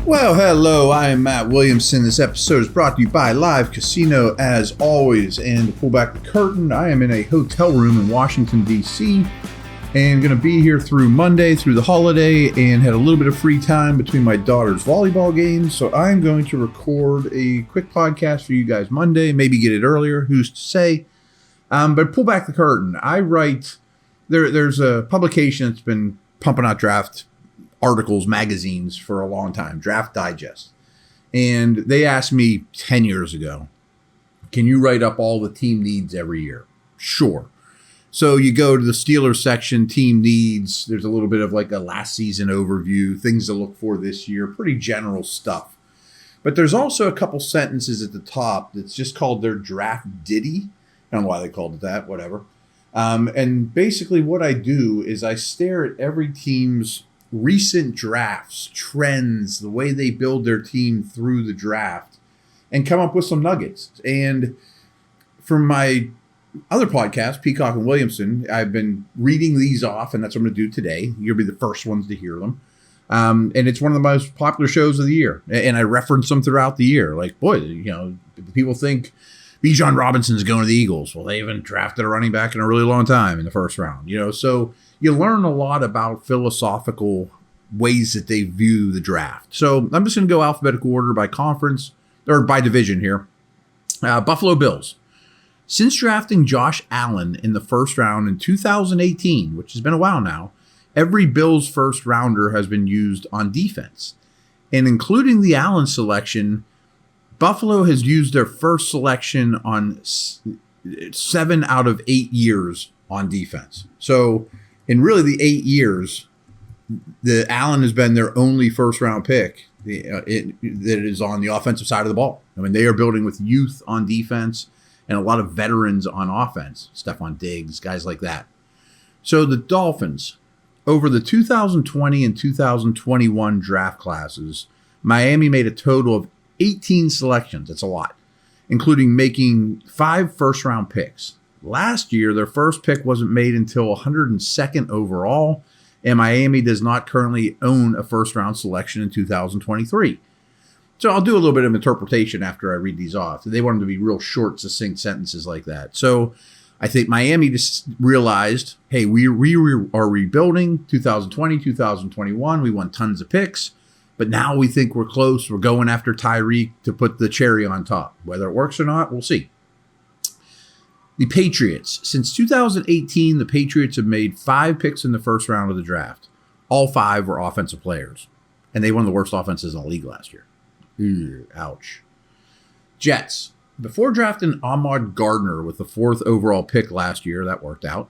Well, hello, I am Matt Williamson. This episode is brought to you by Live Casino, as always. And to pull back the curtain, I am in a hotel room in Washington, D.C., and going to be here through Monday, through the holiday, and had a little bit of free time between my daughter's volleyball games. So I'm going to record a quick podcast for you guys Monday, maybe get it earlier, who's to say. But pull back the curtain. I write, there's a publication that's been pumping out draft articles, magazines for a long time, Draft Digest. And they asked me 10 years ago, can you write up all the team needs every year? Sure. So you go to the Steelers section, team needs. There's a little bit of like a last season overview, things to look for this year, pretty general stuff. But there's also a couple sentences at the top that's just called their draft ditty. I don't know why they called it that, whatever. And basically what I do is I stare at every team's recent drafts, trends, the way they build their team through the draft, and come up with some nuggets. And from my other podcast, Peacock and Williamson, I've been reading these off, and that's what I'm going to do today. You'll be the first ones to hear them. And it's one of the most popular shows of the year. And I reference them throughout the year. Like, boy, you know, people think Dejan Robinson's going to the Eagles. Well, they haven't drafted a running back in a really long time in the first round, you know. So you learn a lot about philosophical ways that they view the draft. So I'm just going to go alphabetical order by conference or by division here. Buffalo Bills. Since drafting Josh Allen in the first round in 2018, which has been a while now, every Bills first rounder has been used on defense. And including the Allen selection, Buffalo has used their first selection on 7 out of 8 years on defense. So in really the 8 years, the Allen has been their only first round pick that is on the offensive side of the ball. I mean, they are building with youth on defense and a lot of veterans on offense, Stephon Diggs, guys like that. So the Dolphins, over the 2020 and 2021 draft classes, Miami made a total of 18 selections. That's a lot, including making 5 first-round picks. Last year, their first pick wasn't made until 102nd overall, and Miami does not currently own a first-round selection in 2023. So I'll do a little bit of interpretation after I read these off. They want them to be real short, succinct sentences like that. So I think Miami just realized, hey, we are rebuilding 2020, 2021. We won tons of picks. But now we think we're close. We're going after Tyreek to put the cherry on top. Whether it works or not, we'll see. The Patriots. Since 2018, the Patriots have made 5 picks in the first round of the draft. All 5 were offensive players. And they won the worst offenses in the league last year. Ouch. Jets. Before drafting Ahmad Gardner with the 4th overall pick last year, that worked out.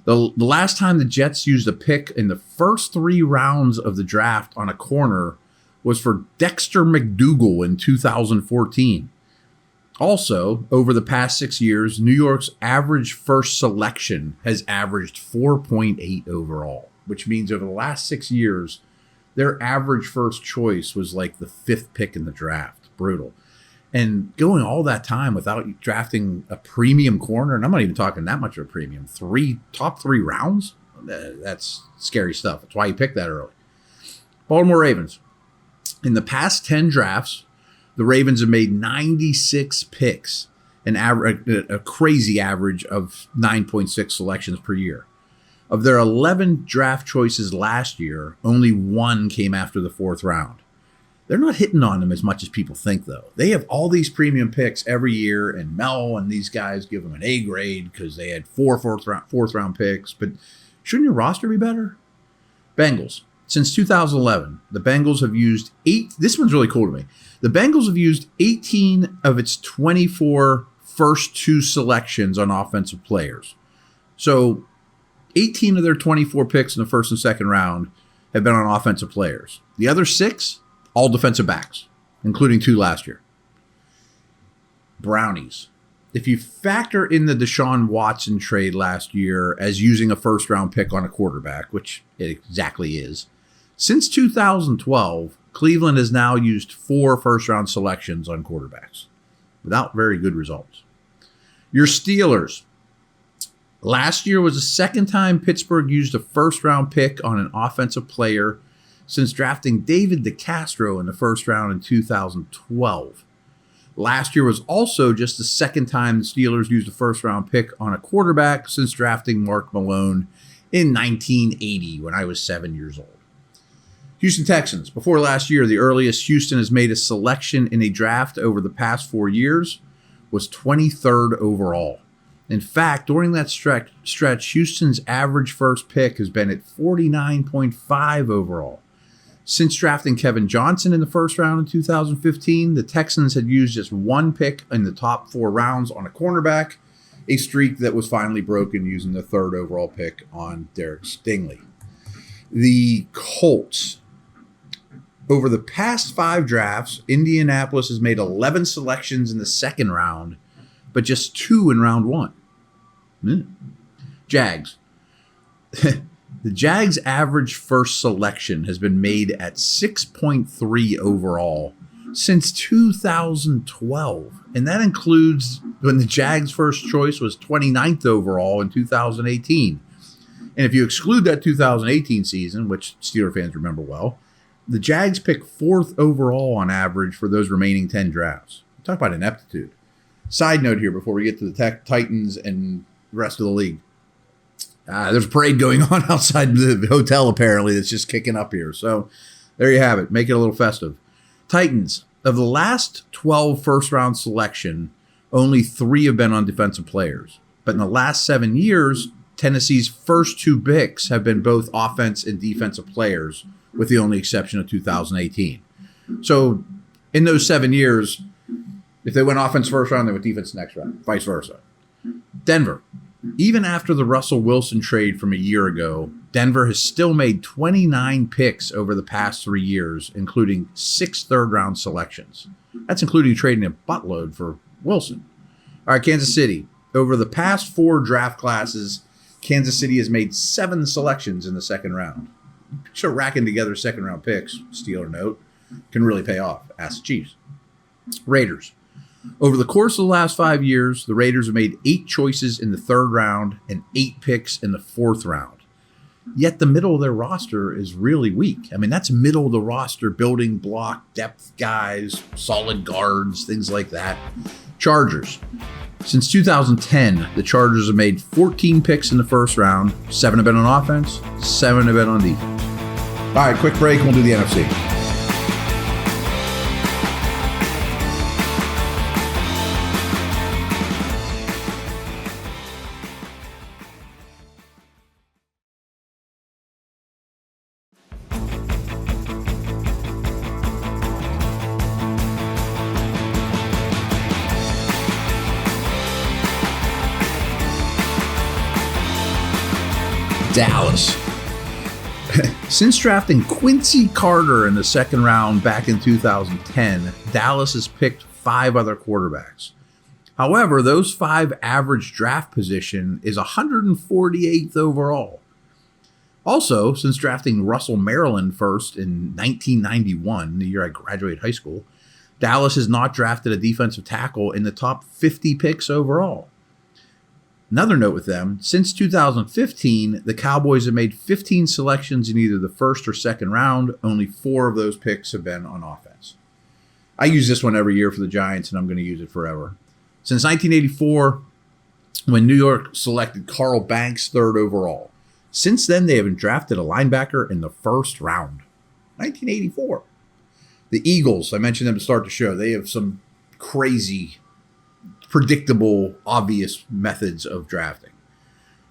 The last time the Jets used a pick in the first 3 rounds of the draft on a corner was for Dexter McDougal in 2014. Also, over the past 6 years, New York's average first selection has averaged 4.8 overall, which means over the last 6 years, their average first choice was like the 5th pick in the draft. Brutal. And going all that time without drafting a premium corner, and I'm not even talking that much of a premium, top 3 rounds, that's scary stuff. That's why you picked that early. Baltimore Ravens. In the past 10 drafts, the Ravens have made 96 picks, a crazy average of 9.6 selections per year. Of their 11 draft choices last year, only 1 came after the 4th round. They're not hitting on them as much as people think, though. They have all these premium picks every year, and Mel and these guys give them an A grade because they had 4 fourth round picks. But shouldn't your roster be better? Bengals. Since 2011, the Bengals have used 8. This one's really cool to me. The Bengals have used 18 of its 24 first 2 selections on offensive players. So 18 of their 24 picks in the first and second round have been on offensive players. The other 6, all defensive backs, including 2 last year. Brownies. If you factor in the Deshaun Watson trade last year as using a first-round pick on a quarterback, which it exactly is, since 2012, Cleveland has now used 4 first-round selections on quarterbacks without very good results. Your Steelers. Last year was the second time Pittsburgh used a first-round pick on an offensive player since drafting David DeCastro in the first round in 2012. Last year was also just the second time the Steelers used a first-round pick on a quarterback since drafting Mark Malone in 1980 when I was 7 years old. Houston Texans. Before last year, the earliest Houston has made a selection in a draft over the past 4 years was 23rd overall. In fact, during that stretch, Houston's average first pick has been at 49.5 overall. Since drafting Kevin Johnson in the first round in 2015, the Texans had used just one pick in the top 4 rounds on a cornerback, a streak that was finally broken using the 3rd overall pick on Derek Stingley. The Colts. Over the past 5 drafts, Indianapolis has made 11 selections in the 2nd round, but just 2 in round 1. Jags. The Jags' average first selection has been made at 6.3 overall since 2012. And that includes when the Jags' first choice was 29th overall in 2018. And if you exclude that 2018 season, which Steeler fans remember well, the Jags pick 4th overall on average for those remaining 10 drafts. Talk about ineptitude. Side note here before we get to the Titans and the rest of the league. There's a parade going on outside the hotel, apparently, that's just kicking up here. So there you have it. Make it a little festive. Titans. Of the last 12 first-round selection, only 3 have been on defensive players. But in the last 7 years, Tennessee's first 2 picks have been both offense and defensive players, with the only exception of 2018. So in those 7 years, if they went offense first round, they went defense next round, vice versa. Denver. Even after the Russell Wilson trade from a year ago, Denver has still made 29 picks over the past 3 years, including 6 third-round selections. That's including trading a buttload for Wilson. All right, Kansas City. Over the past 4 draft classes, Kansas City has made 7 selections in the 2nd round. So racking together 2nd-round picks, Steeler note, can really pay off. Ask the Chiefs. Raiders. Over the course of the last 5 years, the Raiders have made 8 choices in the 3rd round and 8 picks in the 4th round. Yet the middle of their roster is really weak. I mean, that's middle of the roster, building block, depth guys, solid guards, things like that. Chargers. Since 2010, the Chargers have made 14 picks in the 1st round. 7 have been on offense, 7 have been on defense. All right, quick break, and we'll do the NFC. Dallas. Since drafting Quincy Carter in the 2nd round back in 2010, Dallas has picked 5 other quarterbacks. However, those 5 average draft position is 148th overall. Also, since drafting Russell Maryland first in 1991, the year I graduated high school, Dallas has not drafted a defensive tackle in the top 50 picks overall. Another note with them, since 2015, the Cowboys have made 15 selections in either the 1st or 2nd round. Only 4 of those picks have been on offense. I use this one every year for the Giants, and I'm going to use it forever. Since 1984, when New York selected Carl Banks 3rd overall. Since then, they haven't drafted a linebacker in the 1st round. 1984. The Eagles, I mentioned them to start the show. They have some crazy, predictable, obvious methods of drafting.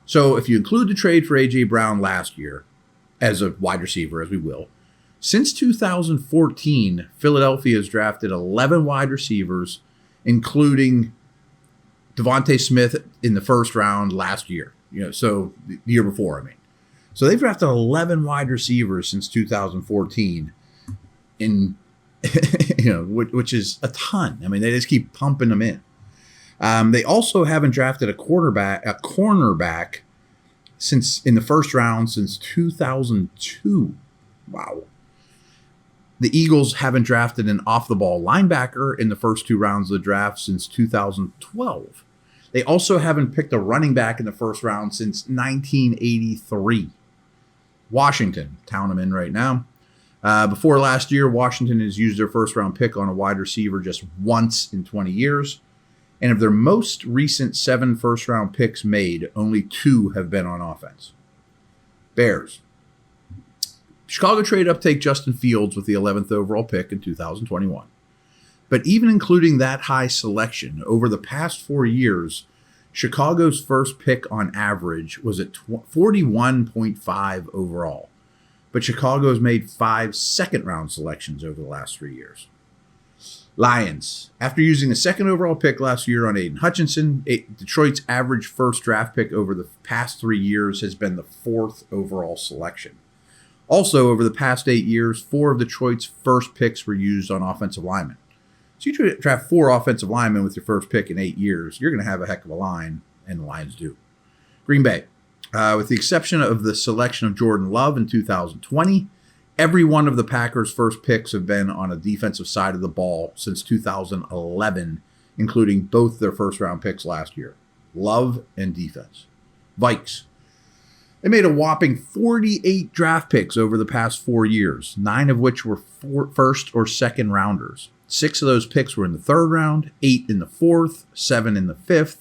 So if you include the trade for A.J. Brown last year as a wide receiver, as we will, since 2014, Philadelphia has drafted 11 wide receivers, including Devontae Smith in the 1st round last year. So the year before, I mean. So they've drafted 11 wide receivers since 2014 which is a ton. I mean, they just keep pumping them in. They also haven't drafted a cornerback since in the 1st round since 2002. Wow. The Eagles haven't drafted an off-the-ball linebacker in the first 2 rounds of the draft since 2012. They also haven't picked a running back in the 1st round since 1983. Washington, town I'm in right now. Before last year, Washington has used their first-round pick on a wide receiver just once in 20 years. And of their most recent 7 first-round picks made, only 2 have been on offense. Bears. Chicago traded up to take Justin Fields with the 11th overall pick in 2021. But even including that high selection, over the past 4 years, Chicago's first pick on average was at 41.5 overall. But Chicago has made 5 second-round selections over the last 3 years. Lions. After using the 2nd overall pick last year on Aiden Hutchinson, Detroit's average first draft pick over the past 3 years has been the 4th overall selection. Also, over the past 8 years, 4 of Detroit's first picks were used on offensive linemen. So you draft 4 offensive linemen with your first pick in 8 years, you're going to have a heck of a line, and the Lions do. Green Bay. With the exception of the selection of Jordan Love in 2020, every one of the Packers' first picks have been on a defensive side of the ball since 2011, including both their first-round picks last year. Love and defense. Vikes. They made a whopping 48 draft picks over the past 4 years, 9 of which were first or second rounders. 6 of those picks were in the 3rd round, 8 in the 4th, 7 in the 5th,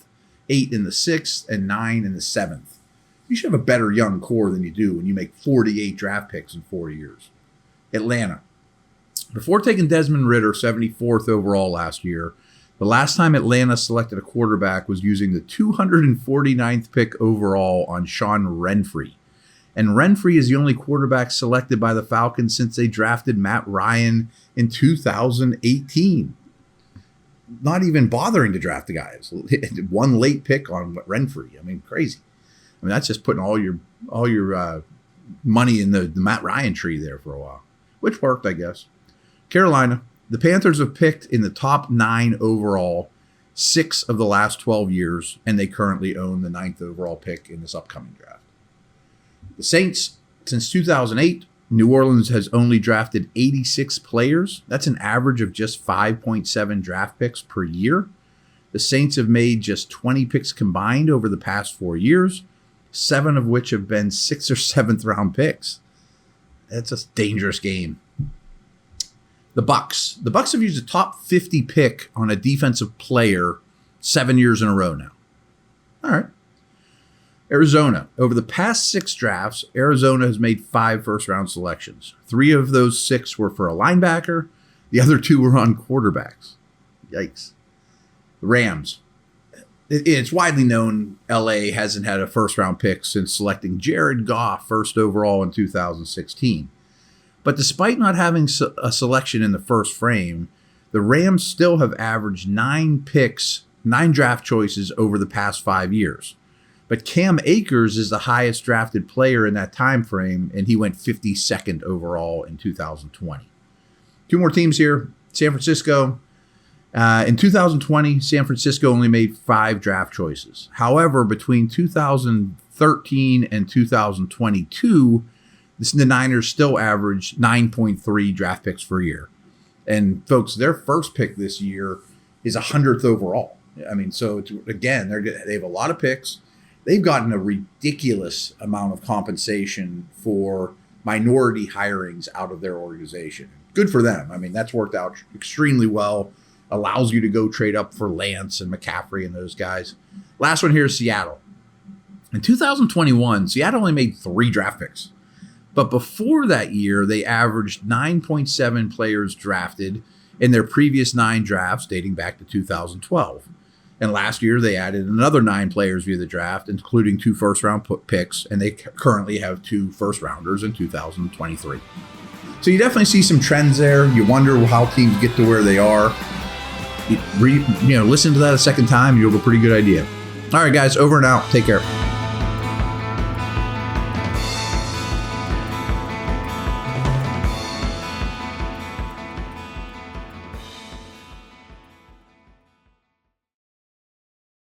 8 in the 6th, and 9 in the 7th. You should have a better young core than you do when you make 48 draft picks in 4 years. Atlanta. Before taking Desmond Ridder 74th overall last year, the last time Atlanta selected a quarterback was using the 249th pick overall on Sean Renfree. And Renfree is the only quarterback selected by the Falcons since they drafted Matt Ryan in 2018. Not even bothering to draft the guys. One late pick on Renfree. I mean, crazy. I mean, that's just putting all your money in the Matt Ryan tree there for a while, which worked, I guess. Carolina. The Panthers have picked in the top 9 overall 6 of the last 12 years, and they currently own the 9th overall pick in this upcoming draft. The Saints, since 2008, New Orleans has only drafted 86 players. That's an average of just 5.7 draft picks per year. The Saints have made just 20 picks combined over the past 4 years, 7 of which have been 6th or 7th round picks. That's a dangerous game. The Bucks. The Bucks have used a top 50 pick on a defensive player 7 years in a row now. All right. Arizona. Over the past 6 drafts, Arizona has made 5 first-round selections. 3 of those 6 were for a linebacker. The other 2 were on quarterbacks. Yikes. The Rams. It's widely known LA hasn't had a first-round pick since selecting Jared Goff first overall in 2016. But despite not having a selection in the first frame, the Rams still have averaged 9 draft choices over the past 5 years. But Cam Akers is the highest drafted player in that time frame, and he went 52nd overall in 2020. 2 more teams here. San Francisco. In 2020, San Francisco only made 5 draft choices. However, between 2013 and 2022, the Niners still averaged 9.3 draft picks per year. And folks, their first pick this year is 100th overall. I mean, so again, they have a lot of picks. They've gotten a ridiculous amount of compensation for minority hirings out of their organization. Good for them. I mean, that's worked out extremely well. Allows you to go trade up for Lance and McCaffrey and those guys. Last one here is Seattle. In 2021, Seattle only made 3 draft picks. But before that year, they averaged 9.7 players drafted in their previous 9 drafts dating back to 2012. And last year, they added another 9 players via the draft, including 2 first-round picks, and they currently have 2 first-rounders in 2023. So you definitely see some trends there. You wonder how teams get to where they are. Listen to that a second time, you'll have a pretty good idea. All right, guys, over and out. Take care.